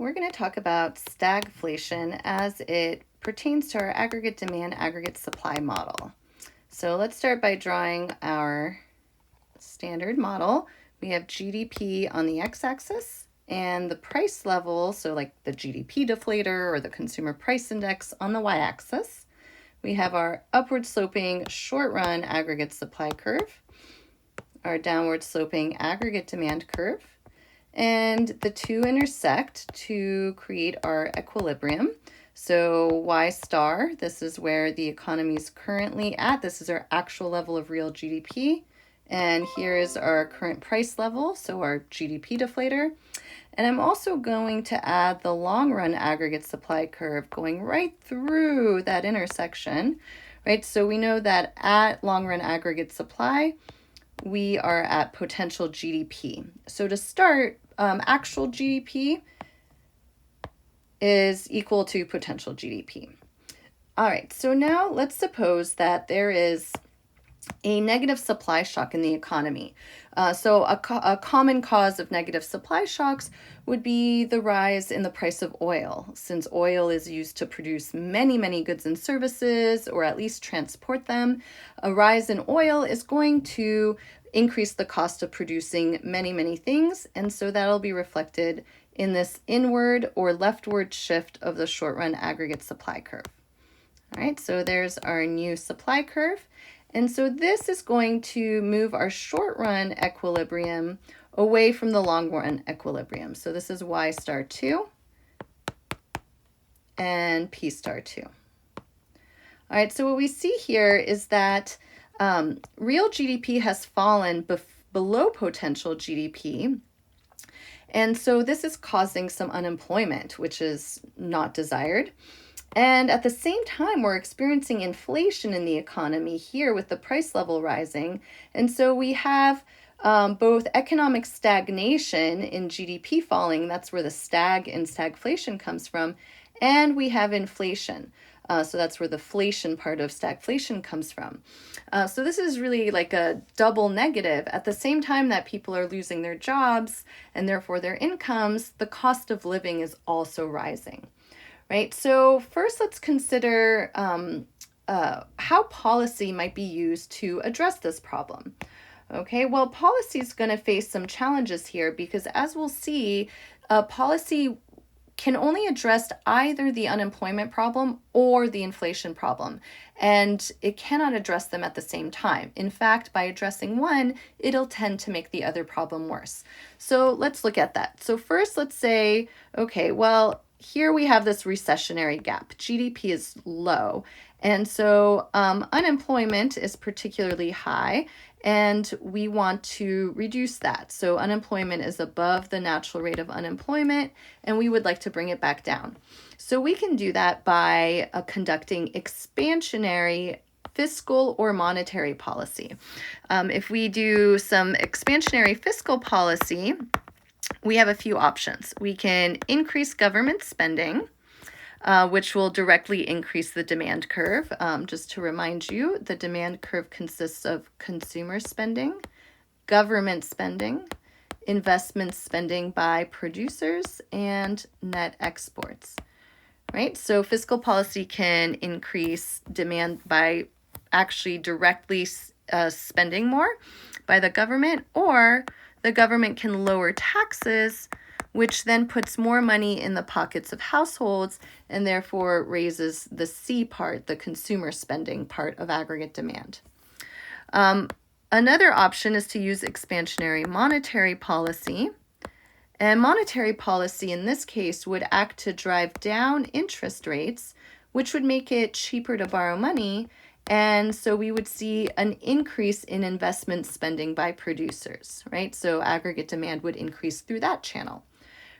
we're going to talk about stagflation as it pertains to our aggregate demand, aggregate supply model. So let's start by drawing our standard model. We have GDP on the x-axis and the price level, so like the GDP deflator or the consumer price index on the y-axis. We have our upward sloping short run aggregate supply curve, our downward sloping aggregate demand curve, and the two intersect to create our equilibrium. So Y star, this is where the economy is currently at. This is our actual level of real GDP. And here is our current price level, so our GDP deflator. And I'm also going to add the long run aggregate supply curve going right through that intersection, right? So we know that at long run aggregate supply, we are at potential GDP. So to start, actual GDP is equal to potential GDP. All right, so now let's suppose that there is a negative supply shock in the economy. So a common cause of negative supply shocks would be the rise in the price of oil, since oil is used to produce many, many goods and services, or at least transport them. A rise in oil is going to increase the cost of producing many, many things, and so that'll be reflected in this inward or leftward shift of the short run aggregate supply curve. All right, so there's our new supply curve. And so this is going to move our short run equilibrium away from the long run equilibrium. So this is Y star 2 and P star 2. All right, so what we see here is that real GDP has fallen below potential GDP. And so this is causing some unemployment, which is not desired. And at the same time, we're experiencing inflation in the economy here with the price level rising. And so we have both economic stagnation in GDP falling, that's where the stag in stagflation comes from, and we have inflation. So that's where the inflation part of stagflation comes from. So this is really like a double negative. At the same time that people are losing their jobs and therefore their incomes, the cost of living is also rising. Right, so first let's consider how policy might be used to address this problem. Okay, well, policy is going to face some challenges here because, as we'll see, policy can only address either the unemployment problem or the inflation problem, and it cannot address them at the same time. In fact, by addressing one, it'll tend to make the other problem worse. So let's look at that. So first, let's say, okay, well, here we have this recessionary gap. GDP is low, and so unemployment is particularly high, and we want to reduce that. So unemployment is above the natural rate of unemployment, and we would like to bring it back down. So we can do that by conducting expansionary fiscal or monetary policy. If we do some expansionary fiscal policy, we have a few options. We can increase government spending, which will directly increase the demand curve. Just to remind you, the demand curve consists of consumer spending, government spending, investment spending by producers, and net exports. Right? So fiscal policy can increase demand by actually directly spending more by the government, or the government can lower taxes, which then puts more money in the pockets of households and therefore raises the C part, the consumer spending part of aggregate demand. Another option is to use expansionary monetary policy. And monetary policy in this case would act to drive down interest rates, which would make it cheaper to borrow money. And so we would see an increase in investment spending by producers, right? So aggregate demand would increase through that channel,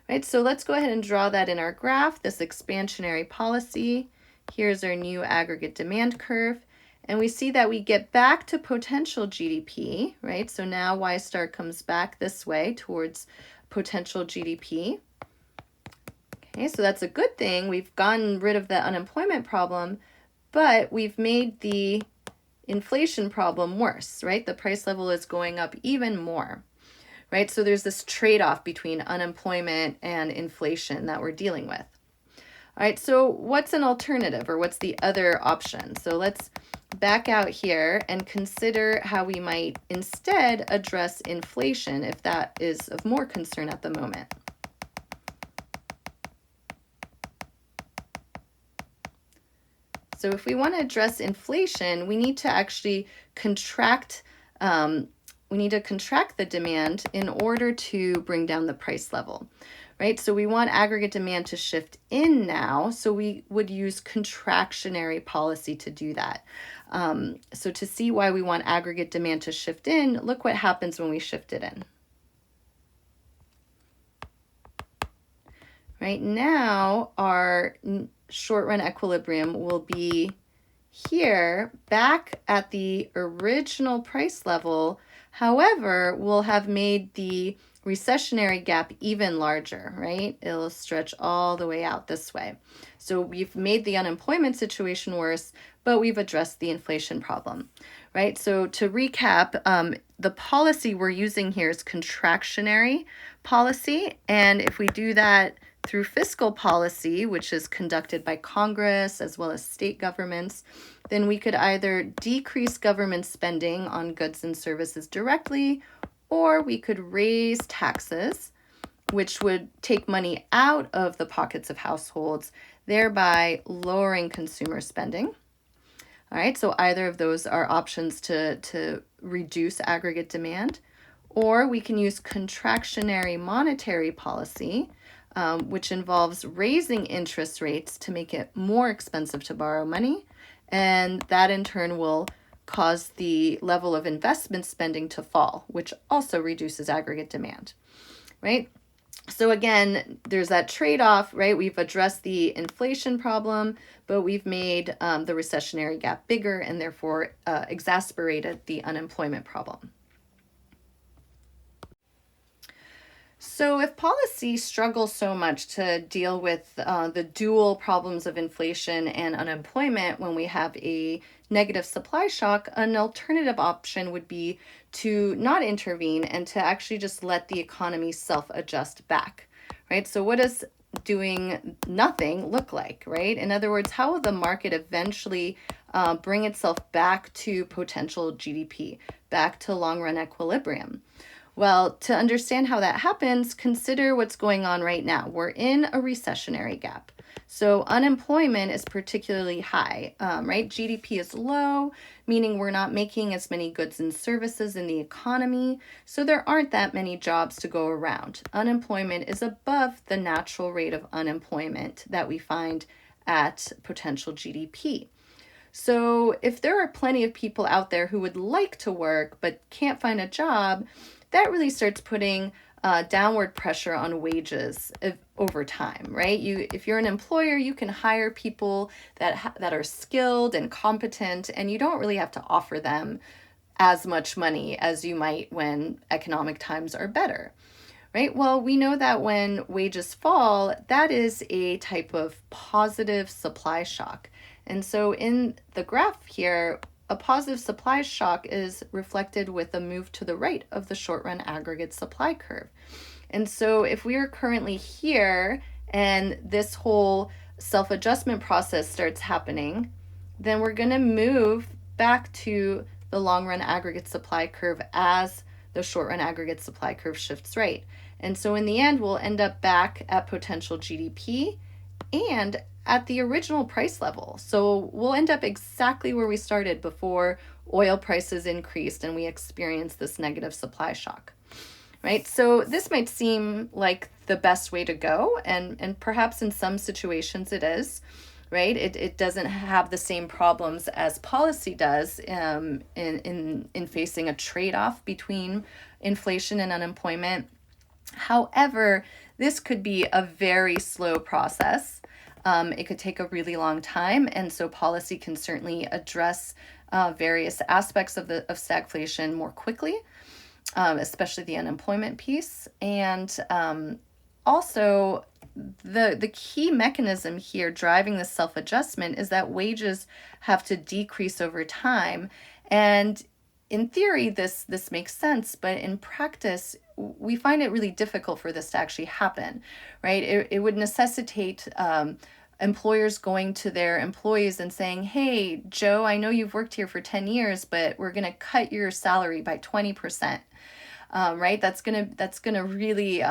right? So let's go ahead and draw that in our graph, this expansionary policy. Here's our new aggregate demand curve. And we see that we get back to potential GDP, right? So now Y star comes back this way towards potential GDP. Okay, so that's a good thing. We've gotten rid of the unemployment problem, but we've made the inflation problem worse, right? The price level is going up even more, right? So there's this trade-off between unemployment and inflation that we're dealing with. All right, so what's an alternative, or what's the other option? So let's back out here and consider how we might instead address inflation if that is of more concern at the moment. So if we want to address inflation, we need to actually contract the demand in order to bring down the price level, right? So we want aggregate demand to shift in now, so we would use contractionary policy to do that. So to see why we want aggregate demand to shift in, look what happens when we shift it in. Right now, our short-run equilibrium will be here back at the original price level. However, we'll have made the recessionary gap even larger, right? It'll stretch all the way out this way. So we've made the unemployment situation worse, but we've addressed the inflation problem, right? So to recap, the policy we're using here is contractionary policy. And if we do that through fiscal policy, which is conducted by Congress as well as state governments, then we could either decrease government spending on goods and services directly, or we could raise taxes, which would take money out of the pockets of households, thereby lowering consumer spending. All right, so either of those are options to reduce aggregate demand, or we can use contractionary monetary policy, which involves raising interest rates to make it more expensive to borrow money. And that in turn will cause the level of investment spending to fall, which also reduces aggregate demand, right? So again, there's that trade-off, right? We've addressed the inflation problem, but we've made the recessionary gap bigger and therefore exacerbated the unemployment problem. So if policy struggles so much to deal with the dual problems of inflation and unemployment when we have a negative supply shock, an alternative option would be to not intervene and to actually just let the economy self-adjust back, right? So what does doing nothing look like, right? In other words, how will the market eventually bring itself back to potential GDP, back to long-run equilibrium? Well, to understand how that happens, consider what's going on right now. We're in a recessionary gap. So unemployment is particularly high, right? GDP is low, meaning we're not making as many goods and services in the economy. So there aren't that many jobs to go around. Unemployment is above the natural rate of unemployment that we find at potential GDP. So if there are plenty of people out there who would like to work but can't find a job, that really starts putting downward pressure on wages over time, right? If you're an employer, you can hire people that are skilled and competent, and you don't really have to offer them as much money as you might when economic times are better, right? Well, we know that when wages fall, that is a type of positive supply shock. And so in the graph here, a positive supply shock is reflected with a move to the right of the short-run aggregate supply curve. And so if we are currently here and this whole self-adjustment process starts happening, then we're going to move back to the long-run aggregate supply curve as the short-run aggregate supply curve shifts right. And so in the end, we'll end up back at potential GDP and at the original price level. So we'll end up exactly where we started before oil prices increased and we experienced this negative supply shock, right? So this might seem like the best way to go, and perhaps in some situations it is, right? It doesn't have the same problems as policy does in facing a trade-off between inflation and unemployment. However, this could be a very slow process. It could take a really long time, and so policy can certainly address various aspects of stagflation more quickly, especially the unemployment piece. And also, the key mechanism here driving this self-adjustment is that wages have to decrease over time. And in theory, this makes sense, but in practice, we find it really difficult for this to actually happen, right? It would necessitate employers going to their employees and saying, hey, Joe, I know you've worked here for 10 years, but we're going to cut your salary by 20%. Right? That's gonna really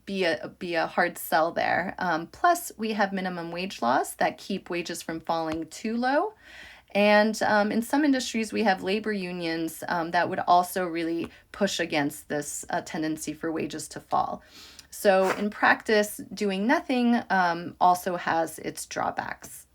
be a hard sell there. Plus, we have minimum wage laws that keep wages from falling too low. And in some industries, we have labor unions that would also really push against this tendency for wages to fall. So in practice, doing nothing also has its drawbacks.